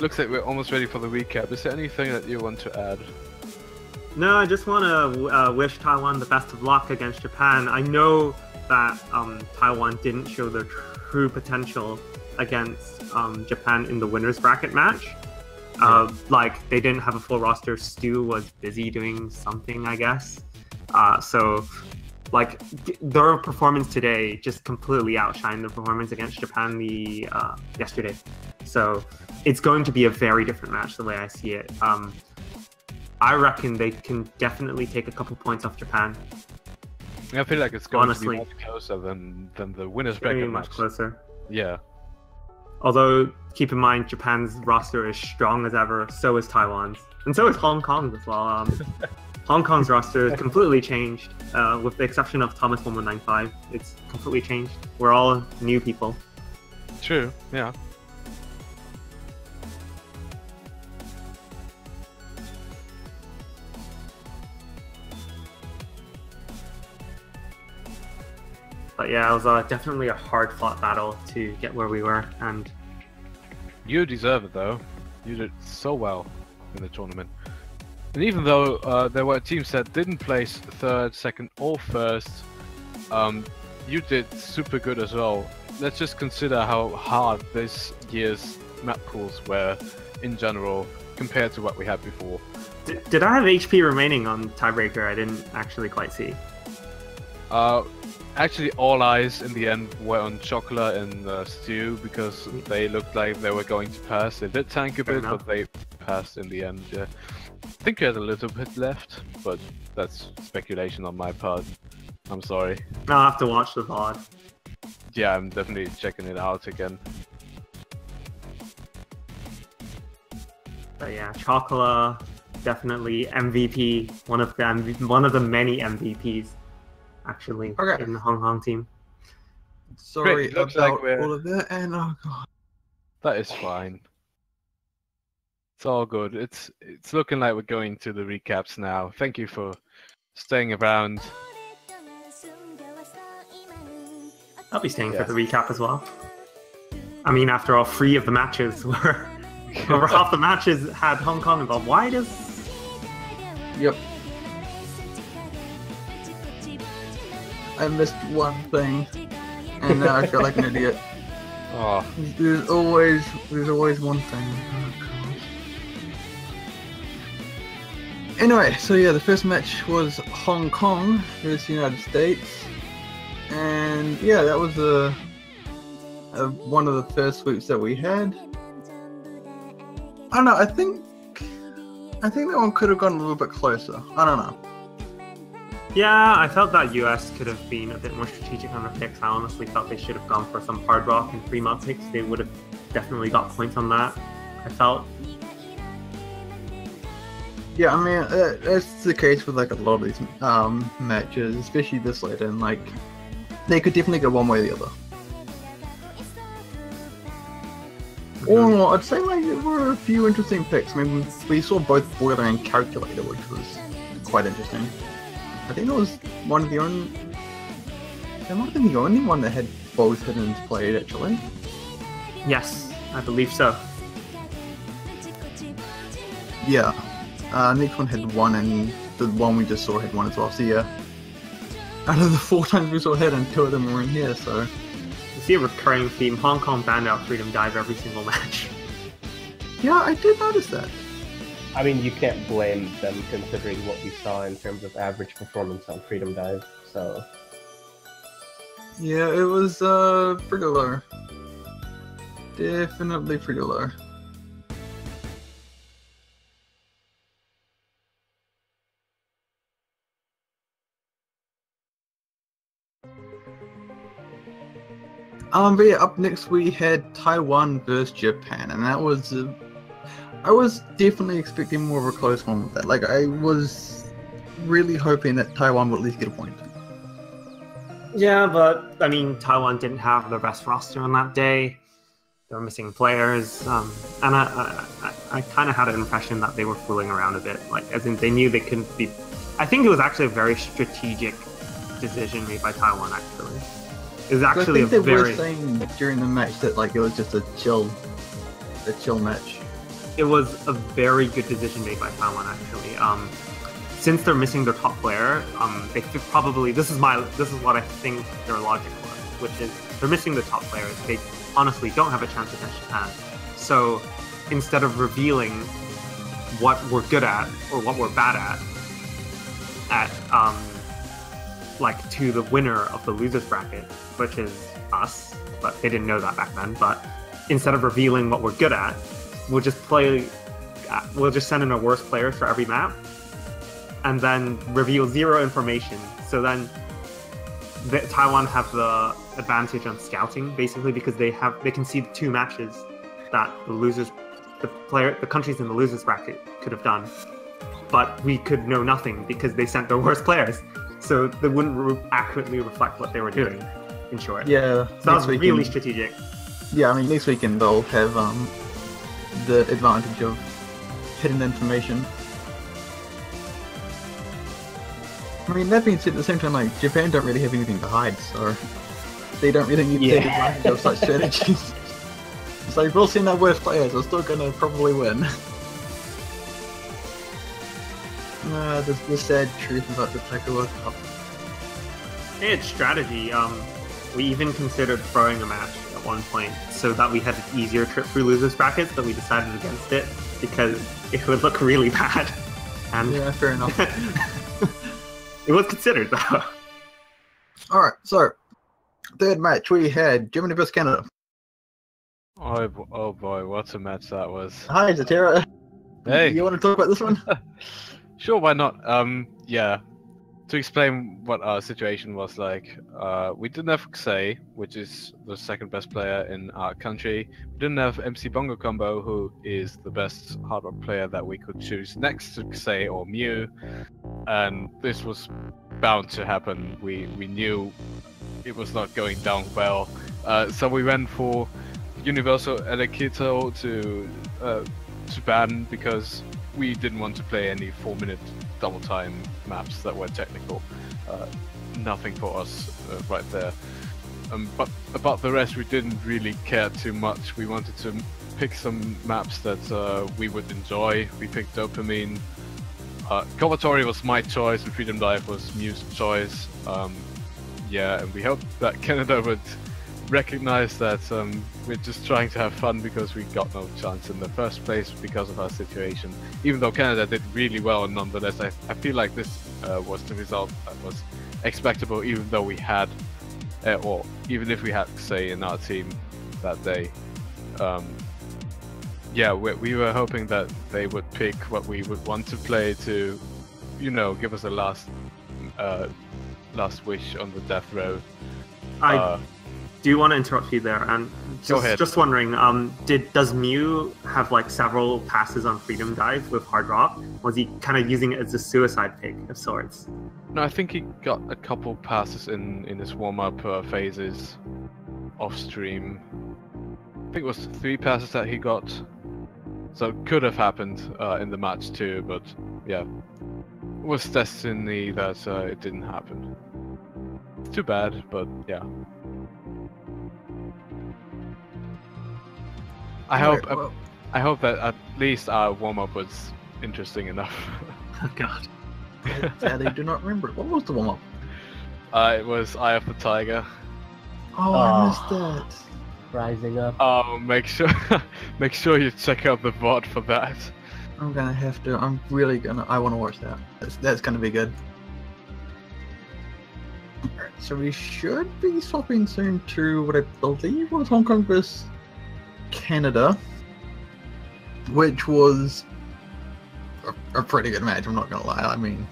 Looks like we're almost ready for the recap. Is there anything that you want to add? No, I just want to wish Taiwan the best of luck against Japan. I know that Taiwan didn't show their true potential against Japan in the winners bracket match. Like, they didn't have a full roster. Stu was busy doing something, I guess. So, like, their performance today just completely outshined the performance against Japan yesterday. So, it's going to be a very different match the way I see it. I reckon they can definitely take a couple points off Japan. I feel like it's going Honestly, to be much closer than the winners very bracket much match. closer. Yeah. Although, keep in mind, Japan's roster is strong as ever, so is Taiwan's. And so is Hong Kong's as well. Hong Kong's roster is completely changed, with the exception of Thomas 1195. It's completely changed. We're all new people. True, yeah. But yeah, it was definitely a hard-fought battle to get where we were, and You deserve it though. You did so well in the tournament. And even though there were teams that didn't place third, second, or first, you did super good as well. Let's just consider how hard this year's map pools were in general compared to what we had before. did I have HP remaining on Tiebreaker? I didn't actually quite see. Actually, all eyes in the end were on Chocolate and Stew because they looked like they were going to pass. They did tank a Fair bit, enough. but they passed in the end. Yeah. I think you had a little bit left, but that's speculation on my part. I'm sorry. I'll have to watch the VOD. Yeah, I'm definitely checking it out again. But yeah, Chocola, definitely MVP. One of the many MVPs, actually, Okay. in the Hong Kong team. Sorry Great, looks about like we're- all of that, and oh god. That is fine. It's all good. It's looking like we're going to the recaps now. Thank you for staying around. I'll be staying Yeah. for the recap as well. I mean, after all, 3 of the matches were over half the matches had Hong Kong involved. Why does Yep. I missed one thing, and now I feel like an idiot. Oh, There's always one thing. Oh, God. Anyway, so yeah, the first match was Hong Kong versus United States, and yeah, that was one of the first sweeps that we had. I don't know. I think that one could have gone a little bit closer. I don't know. Yeah, I felt that US could have been a bit more strategic on their picks. I honestly felt they should have gone for some hard rock and Fremont picks. They would have definitely got points on that. I felt. Yeah, I mean that's the case with like a lot of these matches, especially this late, and like they could definitely go one way or the other. All in all, I'd say like there were a few interesting picks. I mean, we saw both Boiler and Calculator, which was quite interesting. I think that was one of the only. That might have been the only one that had both hiddens played, actually. Yes, I believe so. Yeah. Next one had one, and the one we just saw had one as well. So yeah. Out of the 4 times we saw hidden, 2 of them were in here, so. You see a recurring theme. Hong Kong banned out Freedom Dive every single match. Yeah, I did notice that. I mean, you can't blame them considering what we saw in terms of average performance on Freedom Dive, so... Yeah, it was pretty low. Definitely pretty low. But yeah, up next we had Taiwan versus Japan, and that was I was definitely expecting more of a close one with that. Like, I was really hoping that Taiwan would at least get a point. Yeah, but I mean, Taiwan didn't have their best roster on that day. They were missing players, and I kind of had an impression that they were fooling around a bit. Like, as in, they knew they couldn't be. I think it was actually a very strategic decision made by Taiwan. Actually, it was actually I think they a very. were saying during the match that like it was just a chill match. it was a very good decision made by Taiwan actually. Since they're missing their top player, they could probably this is what I think their logic was, which is they're missing the top players. They honestly don't have a chance against Japan. So instead of revealing what we're good at or what we're bad at like to the winner of the losers bracket, which is us, but they didn't know that back then. But instead of revealing what we're good at, we'll just send in our worst players for every map, and then reveal zero information. So then Taiwan have the advantage on scouting, basically, because they can see the 2 matches that the countries in the losers bracket could have done, but we could know nothing because they sent their worst players, so they wouldn't accurately reflect what they were doing. In short, yeah. So that was really strategic. Yeah, I mean, next weekend they'll have the advantage of hidden information. I mean, that being said, at the same time, like, Japan don't really have anything to hide, so they don't really need to take advantage of such strategies. It's like, we'll send our worst players, we're still gonna probably win. The sad truth about the Taiko World Cup. Hey, it's strategy. We even considered throwing a match at one point so that we had an easier trip through losers brackets, but we decided against it because it would look really bad. And yeah, fair enough. It was considered, though. Alright, so, third match, we had Germany vs Canada. Oh boy, what a match that was. Hi, Zatera. Hey. You want to talk about this one? Sure, why not? Yeah. To explain what our situation was like, we didn't have Kusei, which is the second best player in our country. We didn't have MC Bongo Combo, who is the best hard rock player that we could choose next to Kusei or Mew. And this was bound to happen. We knew it was not going down well. So we went for Universal Elekito to ban because we didn't want to play any 4-minute double time maps that were technical. Nothing for us right there. But about the rest, we didn't really care too much. We wanted to pick some maps that we would enjoy. We picked Dopamine. Kovatori was my choice, and Freedom Dive was Mew's choice. Yeah, and we hoped that Canada would recognize that we're just trying to have fun because we got no chance in the first place because of our situation. Even though Canada did really well, nonetheless, I feel like this was the result that was expectable, even though we had, or even if we had, say, in our team that day. Yeah, we were hoping that they would pick what we would want to play to, you know, give us a last wish on the death row. I do want to interrupt you there, and just wondering, does Mew have like several passes on Freedom Dive with Hard Rock? Was he kind of using it as a suicide pick of sorts? No, I think he got a couple passes in his warm-up phases off stream. I think it was 3 passes that he got, so it could have happened in the match too, but yeah, it was destiny that it didn't happen. It's too bad, but yeah. I hope that at least our warm-up was interesting enough. Oh god. Sadly, do not remember. What was the warm-up? It was Eye of the Tiger. Oh, I missed that. Rising up. Oh, make sure you check out the VOD for that. I'm gonna have to. I'm really gonna. I want to watch that. That's gonna be good. Alright, so we should be swapping soon to what I believe was Hong Kong vs Canada, which was a pretty good match. I'm not gonna lie. I mean,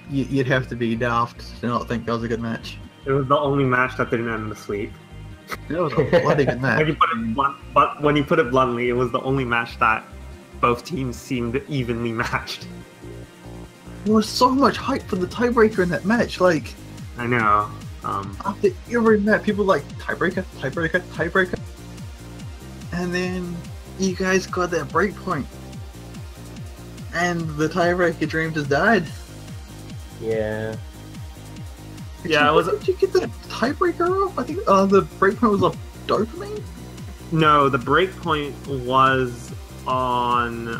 you'd have to be daft to not think that was a good match. It was the only match that didn't end in the sweep. It was a bloody good match. When you put it bluntly, it was the only match that both teams seemed evenly matched. There was so much hype for the tiebreaker in that match. Like, I know. After every match, people were like tiebreaker, tiebreaker, tiebreaker, and then you guys got that break point, and the tiebreaker dream just died. Yeah. Did you get the tiebreaker off? I think the breakpoint was off Dopamine? No, the breakpoint was on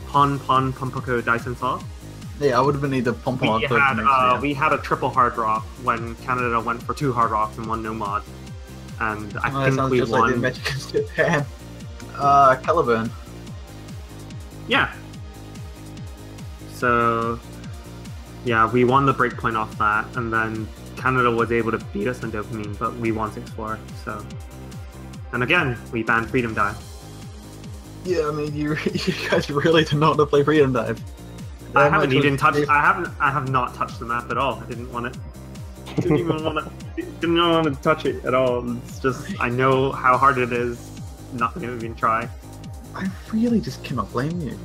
Pon Pon Pompoko Dyson Saw. Yeah, I would have been either Pom Pom or We had a triple hard rock when Canada went for 2 hard rocks and 1 no mod, and I think we just won. like the match against Japan. Caliburn. Yeah. So, yeah, we won the breakpoint off that, and then Canada was able to beat us on dopamine, but we won 6-4. So, and again, we banned Freedom Dive. Yeah, I mean, you guys really did not want to play Freedom Dive. I haven't even touched. I have not touched the map at all. I didn't want it. Didn't even want to. Didn't want to touch it at all. It's just I know how hard it is. Not going to even try. I really just cannot blame you.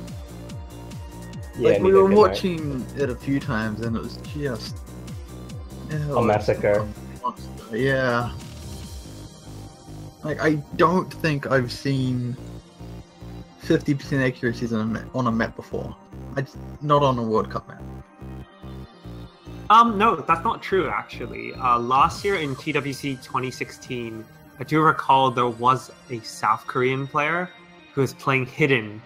Yeah, Like we were watching it a few times, and it was just a massacre. Yeah. Like I don't think I've seen 50% accuracies on a map before. Not on a World Cup map. No, that's not true actually. Last year in TWC 2016, I do recall there was a South Korean player who was playing hidden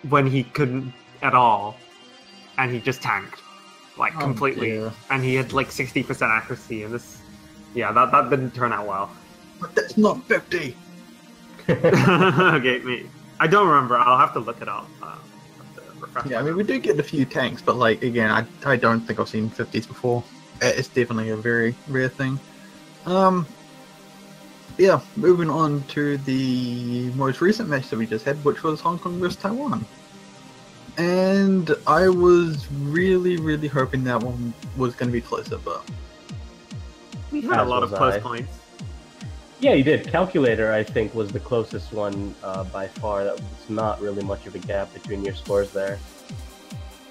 when he couldn't at all, and he just tanked like completely, dear. and he had like 60% accuracy. And this, yeah, that didn't turn out well. But that's not 50. Okay, me. I don't remember. I'll have to look it up. Yeah, I mean, we do get a few tanks, but like again, I don't think I've seen 50s before. It's definitely a very rare thing. Yeah, moving on to the most recent match that we just had, which was Hong Kong versus Taiwan. And I was really, really hoping that one was going to be closer, but we had a lot of close points. Yeah, you did. Calculator, I think, was the closest one by far. That was not really much of a gap between your scores there.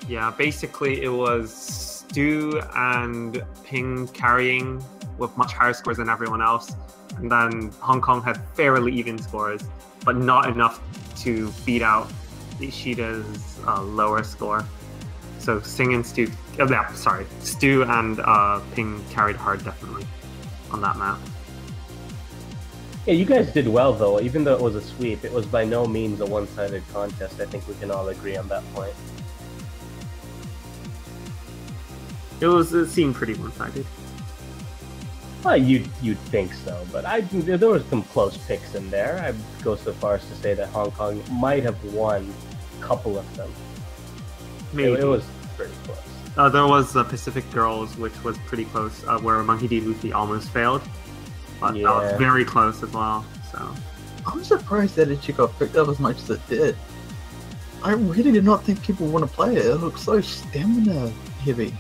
Yeah, basically it was Stu and Ping carrying with much higher scores than everyone else. And then Hong Kong had fairly even scores, but not enough to beat out Ishida's lower score. So Stu and Ping carried hard definitely on that map. Yeah, you guys did well though. Even though it was a sweep, it was by no means a one-sided contest. I think we can all agree on that point. It seemed pretty one-sided. Well, you'd think so, but there were some close picks in there. I'd go so far as to say that Hong Kong might have won a couple of them. Maybe. It was pretty close. There was the Pacific Girls, which was pretty close, where Monkey D. Luffy almost failed. But that was very close as well. So I'm surprised that it got picked up as much as it did. I really did not think people want to play it. It looks so stamina heavy.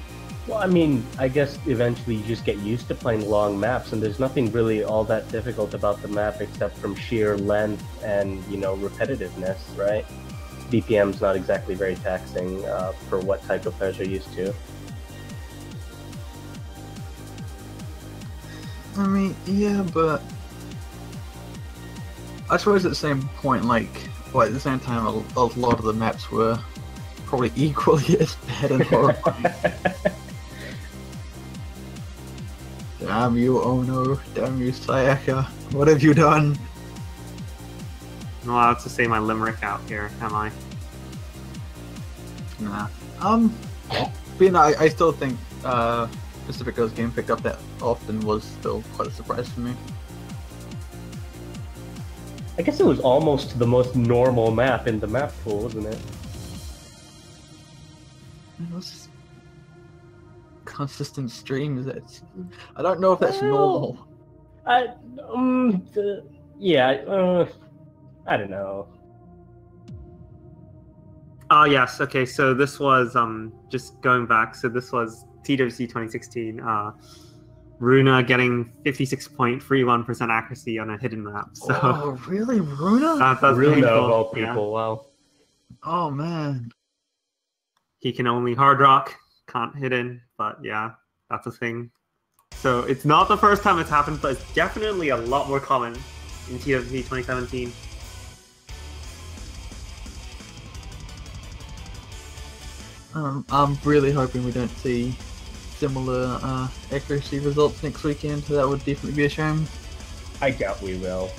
Well, I mean, I guess eventually you just get used to playing long maps, and there's nothing really all that difficult about the map except from sheer length and, repetitiveness, right? BPM's not exactly very taxing for what type of players are used to. I mean, yeah, but I suppose at the same point, at the same time, a lot of the maps were probably equally as bad and horrifying. Damn you, Ono. Damn you, Sayaka. What have you done? I'm not allowed to say my limerick out here, am I? Nah. But I still think Pacific Girls game picked up that often was still quite a surprise for me. I guess it was almost the most normal map in the map pool, wasn't it? It was just consistent streams. I don't know if that's normal. I don't know. Yes. Okay. So this was just going back. So this was TWC 2016. Runa getting 56.31% accuracy on a hidden map. So oh, really, Runa? That's Runa of all people. Yeah. Wow. Oh man. He can only hard rock, can't hidden, but yeah, that's a thing. So it's not the first time it's happened, but it's definitely a lot more common in TWC 2017. I'm really hoping we don't see similar accuracy results next weekend. That would definitely be a shame. I doubt we will.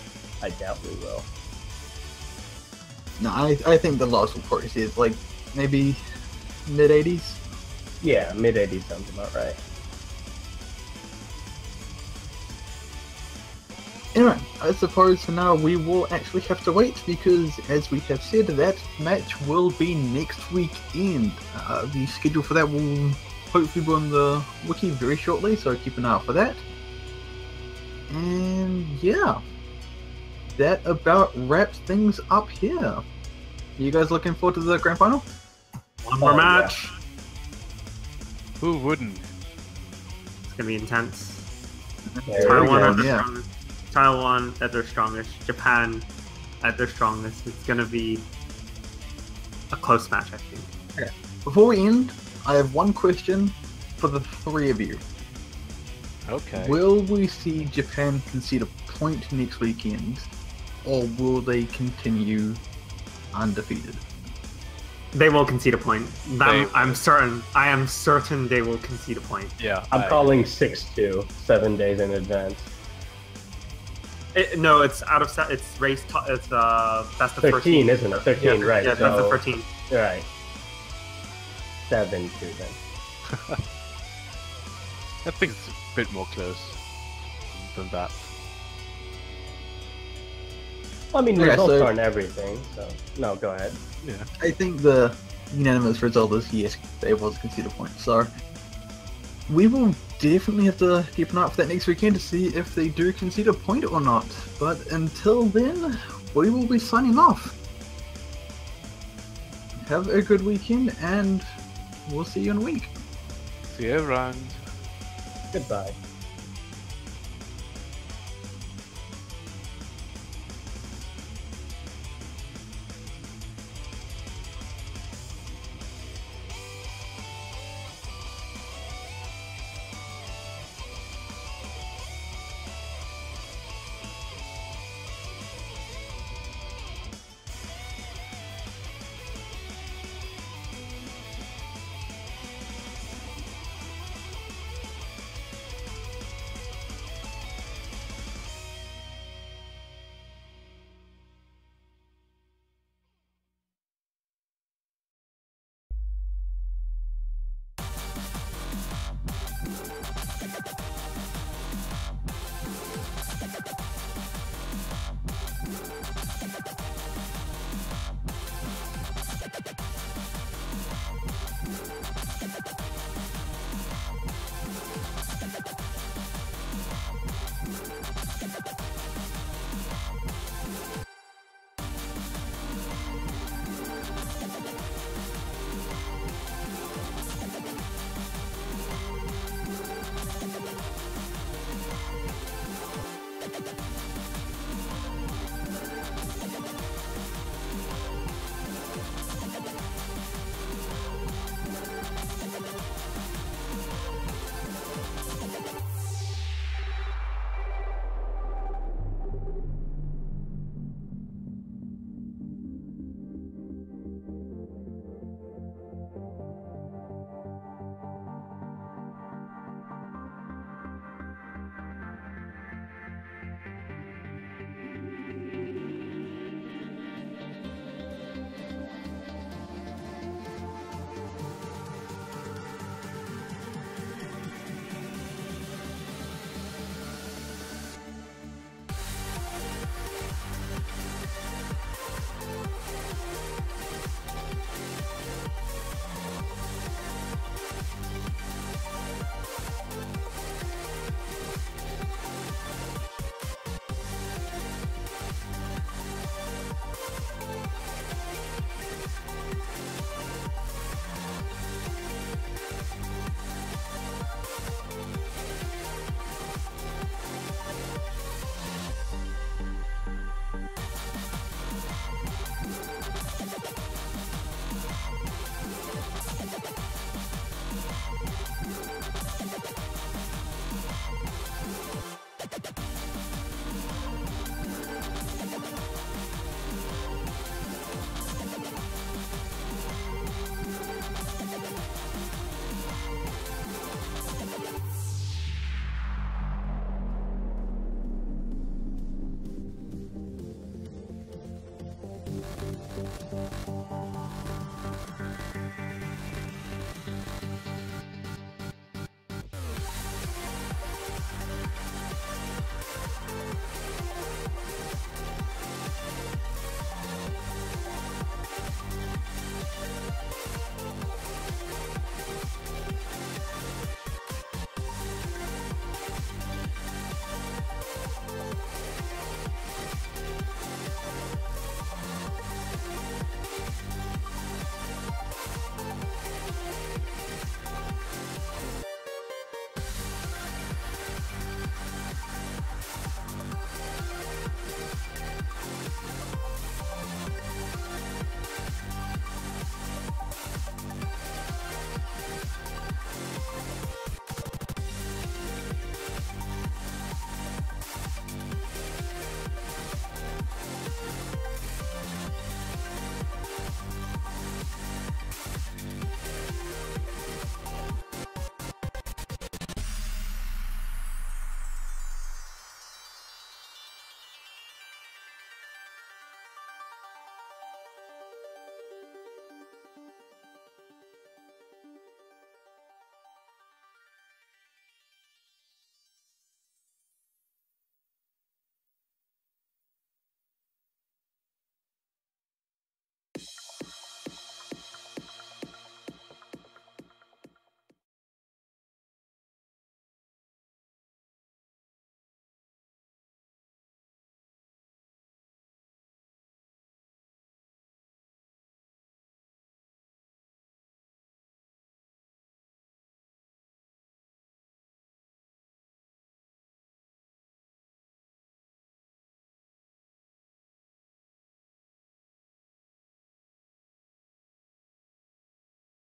No, I think the loss will probably see it like maybe mid-80s. Yeah, mid-80s sounds about right. Anyway, I suppose for now we will actually have to wait because, as we have said, that match will be next weekend. The schedule for that will hopefully be on the wiki very shortly, so keep an eye out for that. And yeah, that about wraps things up here. You guys looking forward to the grand final? One more match. Who wouldn't? It's gonna be intense. There Taiwan we at go. their strongest. Taiwan at their strongest. Japan at their strongest. It's gonna be a close match, I think. Before we end, I have one question for the three of you. Okay. Will we see Japan concede a point next weekend, or will they continue undefeated? They will concede a point. They- I'm certain. I am certain they will concede a point. Yeah. I'm calling 6-2, 7 days in advance. No, it's out of set. It's race. It's best of 13, isn't it? 13, yeah, right. Yeah, so, best of 13. Right. 7-2 then. I think it's a bit more close than that. Well, I mean, Okay, results so- aren't everything, so... No, go ahead. Yeah. I think the unanimous result is yes, they will concede a point. So we will definitely have to keep an eye out for that next weekend to see if they do concede a point or not. But until then, we will be signing off. Have a good weekend, and we'll see you in a week. See you around. Goodbye.